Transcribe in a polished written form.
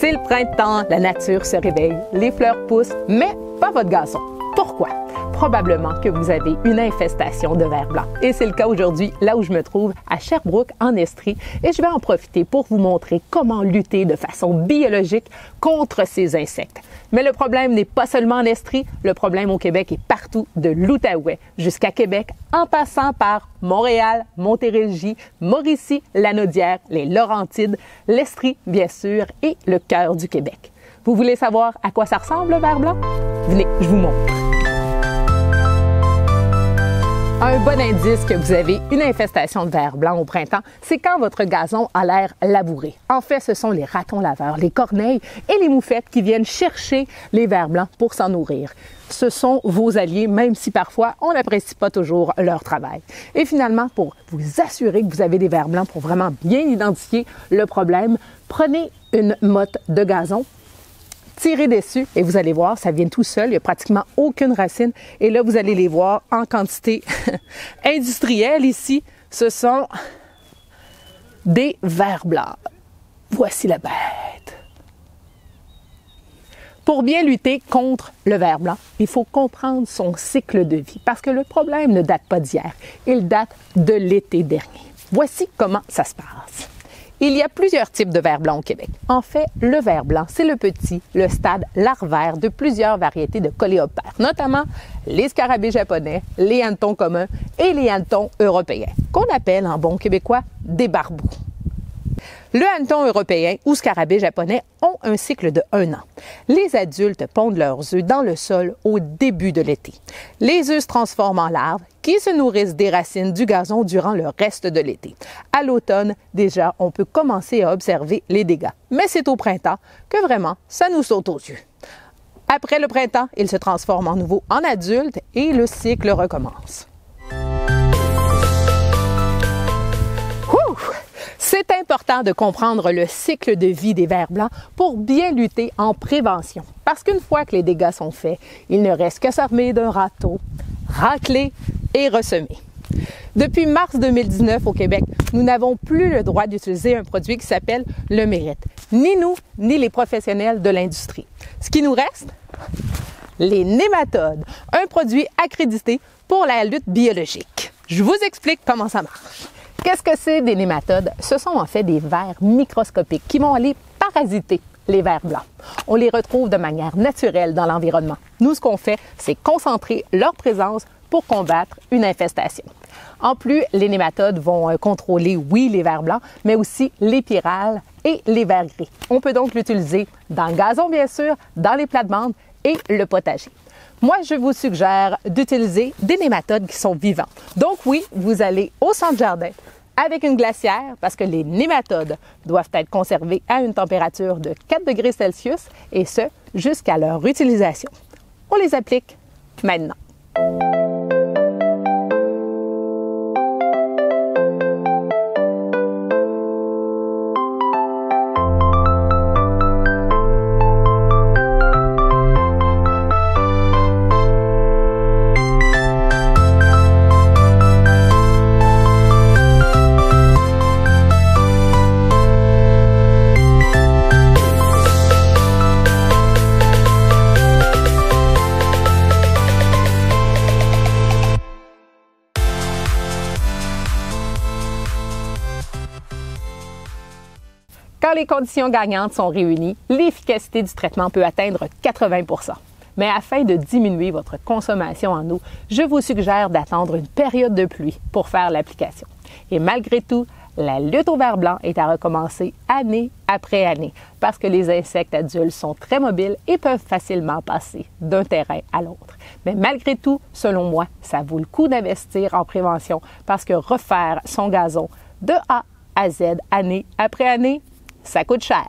C'est le printemps, la nature se réveille, les fleurs poussent, mais pas votre gazon. Pourquoi? Probablement que vous avez une infestation de vers blanc. Et c'est le cas aujourd'hui, là où je me trouve, à Sherbrooke, en Estrie. Et je vais en profiter pour vous montrer comment lutter de façon biologique contre ces insectes. Mais le problème n'est pas seulement en Estrie, le problème au Québec est partout, de l'Outaouais jusqu'à Québec, en passant par Montréal, Montérégie, Mauricie, Lanaudière, les Laurentides, l'Estrie, bien sûr, et le cœur du Québec. Vous voulez savoir à quoi ça ressemble le ver blanc? Venez, je vous montre. Un bon indice que vous avez une infestation de vers blanc au printemps, c'est quand votre gazon a l'air labouré. En fait, ce sont les ratons laveurs, les corneilles et les moufettes qui viennent chercher les vers blancs pour s'en nourrir. Ce sont vos alliés, même si parfois on n'apprécie pas toujours leur travail. Et finalement, pour vous assurer que vous avez des vers blancs, pour vraiment bien identifier le problème, prenez une motte de gazon, tirez dessus et vous allez voir, ça vient tout seul, il n'y a pratiquement aucune racine. Et là, vous allez les voir en quantité industrielle ici. Ce sont des vers blancs. Voici la bête. Pour bien lutter contre le ver blanc, il faut comprendre son cycle de vie parce que le problème ne date pas d'hier, il date de l'été dernier. Voici comment ça se passe. Il y a plusieurs types de vers blancs au Québec. En fait, le ver blanc, c'est le stade larvaire de plusieurs variétés de coléoptères, notamment les scarabées japonais, les hannetons communs et les hannetons européens, qu'on appelle en bon québécois des barbeaux. Le hanneton européen ou scarabée japonais ont un cycle de 1 an. Les adultes pondent leurs œufs dans le sol au début de l'été. Les œufs se transforment en larves qui se nourrissent des racines du gazon durant le reste de l'été. À l'automne, déjà, on peut commencer à observer les dégâts. Mais c'est au printemps que vraiment, ça nous saute aux yeux. Après le printemps, ils se transforment en nouveau en adultes et le cycle recommence. C'est important de comprendre le cycle de vie des vers blancs pour bien lutter en prévention. Parce qu'une fois que les dégâts sont faits, il ne reste qu'à s'armer d'un râteau, racler et ressemer. Depuis mars 2019 au Québec, nous n'avons plus le droit d'utiliser un produit qui s'appelle le mérite. Ni nous, ni les professionnels de l'industrie. Ce qui nous reste? Les nématodes, un produit accrédité pour la lutte biologique. Je vous explique comment ça marche. Qu'est-ce que c'est des nématodes? Ce sont en fait des vers microscopiques qui vont aller parasiter les vers blancs. On les retrouve de manière naturelle dans l'environnement. Nous, ce qu'on fait, c'est concentrer leur présence pour combattre une infestation. En plus, les nématodes vont contrôler, oui, les vers blancs, mais aussi les pyrales et les vers gris. On peut donc l'utiliser dans le gazon, bien sûr, dans les plates-bandes et le potager. Moi, je vous suggère d'utiliser des nématodes qui sont vivants. Donc oui, vous allez au centre jardin avec une glacière parce que les nématodes doivent être conservés à une température de 4 degrés Celsius et ce, jusqu'à leur utilisation. On les applique maintenant. Quand les conditions gagnantes sont réunies, l'efficacité du traitement peut atteindre 80 %. Mais afin de diminuer votre consommation en eau, je vous suggère d'attendre une période de pluie pour faire l'application. Et malgré tout, la lutte au ver blanc est à recommencer année après année parce que les insectes adultes sont très mobiles et peuvent facilement passer d'un terrain à l'autre. Mais malgré tout, selon moi, ça vaut le coup d'investir en prévention parce que refaire son gazon de A à Z, année après année, ça coûte cher.